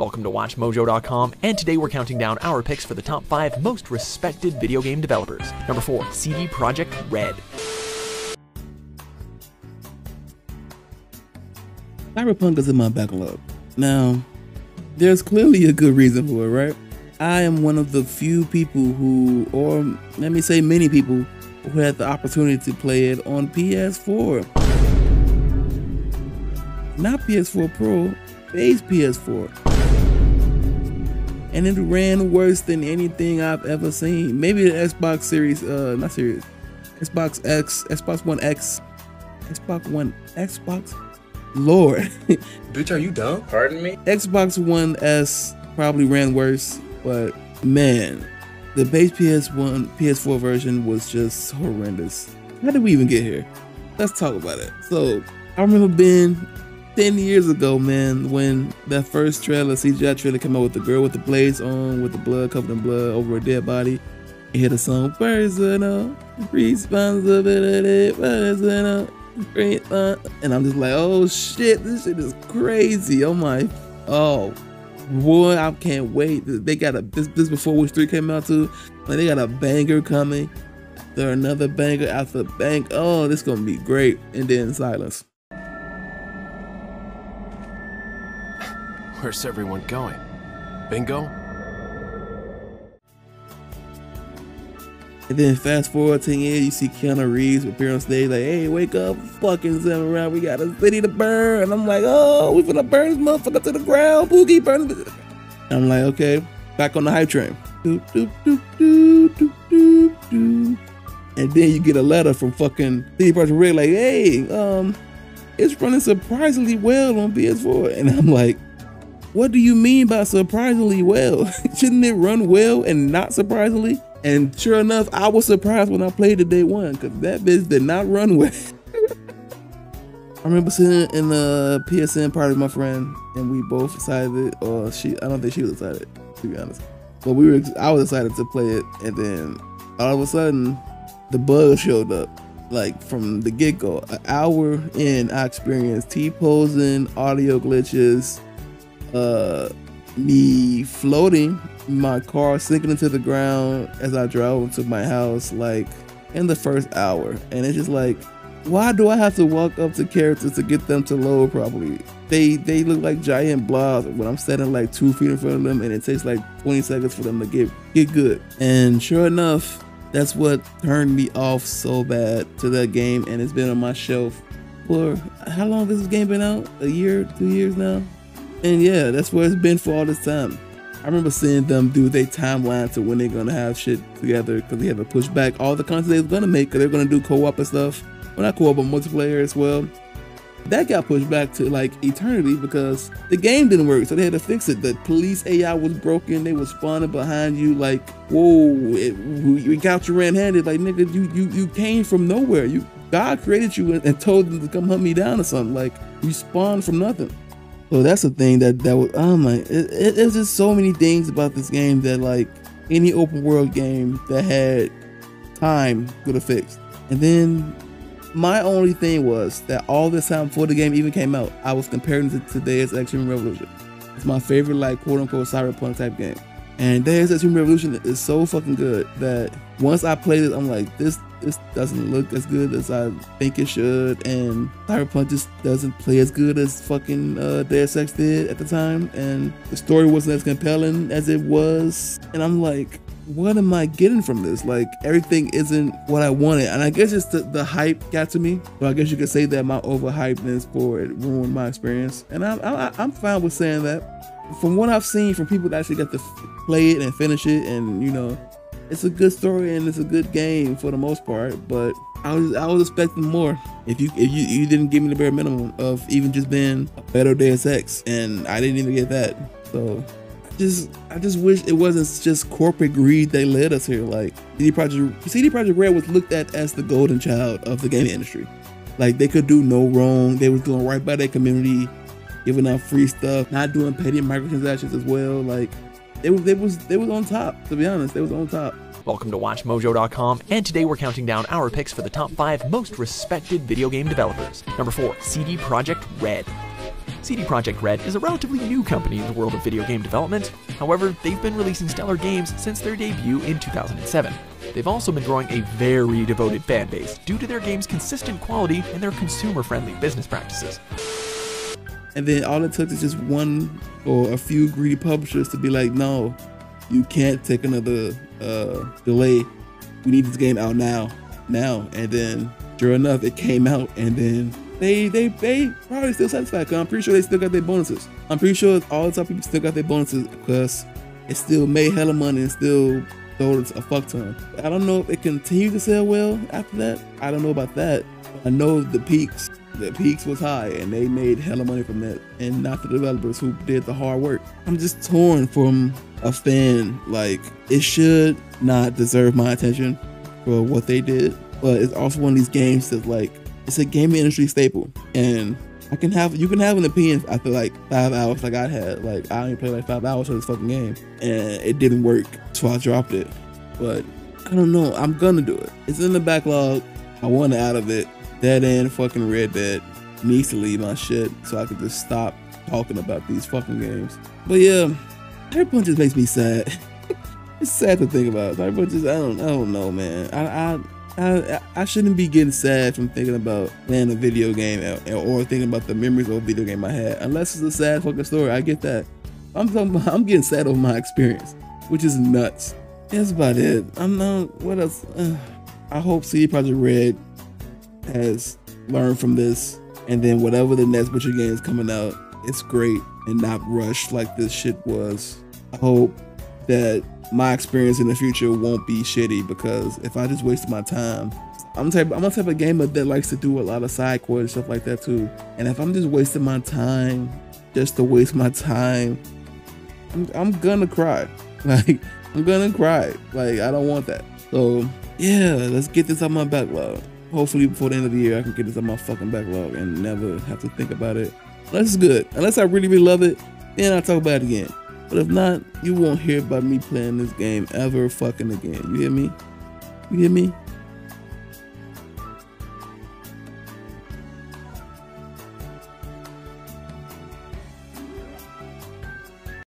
Welcome to WatchMojo.com, and today we're counting down our picks for the top 5 most respected video game developers. Number 4, CD Projekt Red. Cyberpunk is in my backlog. Now, there's clearly a good reason for it, right? I am one of the few people who, or let me say many people, who had the opportunity to play it on PS4. Not PS4 Pro, base PS4. And it ran worse than anything I've ever seen. Maybe the Xbox Series, not Series, Xbox X, Xbox One X, Xbox, Lord. Bitch, are you dumb? Pardon me? Xbox One S probably ran worse, but man, the base PS4 version was just horrendous. How did we even get here? Let's talk about it. So, I remember being 10 years ago, man, when that first trailer, CGI trailer, came out with the girl with the blades on, with the blood covered in blood over a dead body. You hear the song, personal responsibility, personal, and I'm just like, oh shit, this shit is crazy. Oh my, oh boy, I can't wait. They got this before Wish 3 came out too. Like, they got a banger coming. There another banger after bang. Oh, this gonna be great. And then silence. Where's everyone going? Bingo? And then fast forward 10 years, you see Keanu Reeves appear on stage like, hey, wake up, fucking samurai, we got a city to burn. And I'm like, oh, we finna burn this motherfucker to the ground, Pookie, burn it. I'm like, okay, back on the hype train. Doop, doop, doop, doop, doop, doop, doop. And then you get a letter from fucking CD Projekt Red like, hey, it's running surprisingly well on PS4. And I'm like, what do you mean by surprisingly well? Shouldn't it run well and not surprisingly? And sure enough, I was surprised when I played it day one, because that bitch did not run well. I remember sitting in the PSN party with my friend, and we both decided, or I don't think she was excited, to be honest. But I was excited to play it, and then all of a sudden, the bug showed up. Like, from the get-go. An hour in, I experienced T-posing, audio glitches, me floating, my car sinking into the ground as I drove into my house, like in the first hour. And it's just like, why do I have to walk up to characters to get them to load properly? They look like giant blobs when I'm standing like 2 feet in front of them, and it takes like 20 seconds for them to get good. And sure enough, that's what turned me off so bad to that game, and it's been on my shelf for how long has this game been out? A year, 2 years now? And yeah, that's where it's been for all this time. I remember seeing them do their timeline to when they're gonna have shit together, because they had to push back all the content they were gonna make, because they're gonna do co-op and stuff. Well, not co-op, but multiplayer as well. That got pushed back to like eternity because the game didn't work, so they had to fix it. The police AI was broken. They was spawning behind you like, whoa, we got you red-handed. Like, nigga, you came from nowhere. God created you and told them to come hunt me down or something. Like, you spawned from nothing. So that's the thing that was, oh my, it's just so many things about this game that like any open world game that had time could have fixed. And then my only thing was that all this time before the game even came out, I was comparing it to Deus Ex Human Revolution. It's my favorite, like, quote unquote cyberpunk type game. And Deus Ex Human Revolution is so fucking good that once I played it, I'm like, this doesn't look as good as I think it should, and Cyberpunk just doesn't play as good as fucking Deus Ex did at the time, and the story wasn't as compelling as it was, and I'm like, what am I getting from this? Like, everything isn't what I wanted, and I guess it's the hype got to me. So I guess you could say that my overhypeness for it ruined my experience, and I'm fine with saying that. From what I've seen from people that actually got to play it and finish it, and you know, it's a good story and it's a good game for the most part, but I was expecting more. If you didn't give me the bare minimum of even just being a better Deus Ex, and I didn't even get that. So I just wish it wasn't just corporate greed that led us here. Like, CD Projekt Red was looked at as the golden child of the gaming industry. Like, they could do no wrong. They was doing right by their community, giving out free stuff, not doing petty microtransactions as well. Like, they was on top, to be honest. They was on top. Welcome to WatchMojo.com, and today we're counting down our picks for the top 5 most respected video game developers. Number 4, CD Projekt Red. CD Projekt Red is a relatively new company in the world of video game development. However, they've been releasing stellar games since their debut in 2007. They've also been growing a very devoted fan base due to their game's consistent quality and their consumer-friendly business practices. And then all it took is just one or a few greedy publishers to be like, no, you can't take another delay. We need this game out now. And then sure enough, it came out, and then they probably still satisfied, because I'm pretty sure they still got their bonuses. I'm pretty sure all the top people still got their bonuses, because it still made hella money and still sold a fuck ton. I don't know if it continued to sell well after that. I don't know about that. I know the peaks was high, and they made hella money from that, and not the developers who did the hard work. I'm just torn from a fan. Like, it should not deserve my attention for what they did, but it's also one of these games that, like, it's a gaming industry staple, and you can have an opinion after like 5 hours, like I had. Like, I only played like 5 hours for this fucking game, and it didn't work, so I dropped it. But I don't know, I'm gonna do it. It's in the backlog. I want out of it. Dead end fucking Red Dead needs to leave my shit so I can just stop talking about these fucking games. But yeah, Cyberpunk just makes me sad. It's sad to think about. Cyberpunk just, I don't know, man. I shouldn't be getting sad from thinking about playing a video game or thinking about the memories of a video game I had. Unless it's a sad fucking story, I get that. I'm getting sad over my experience, which is nuts. That's about it. What else? I hope CD Projekt Red has learned from this, and then whatever the next bunch of games coming out, it's great and not rushed like this shit was. I hope that my experience in the future won't be shitty, because if I just wasted my time, I'm a type of gamer that likes to do a lot of side quests and stuff like that too. And if I'm just wasting my time just to waste my time, I'm gonna cry. Like, I'm gonna cry. Like, I don't want that. So yeah, let's get this on my backlog. Hopefully before the end of the year I can get this on my fucking backlog and never have to think about it. Unless it's good. Unless I really, really love it, then I'll talk about it again. But if not, you won't hear about me playing this game ever fucking again. You hear me? You hear me?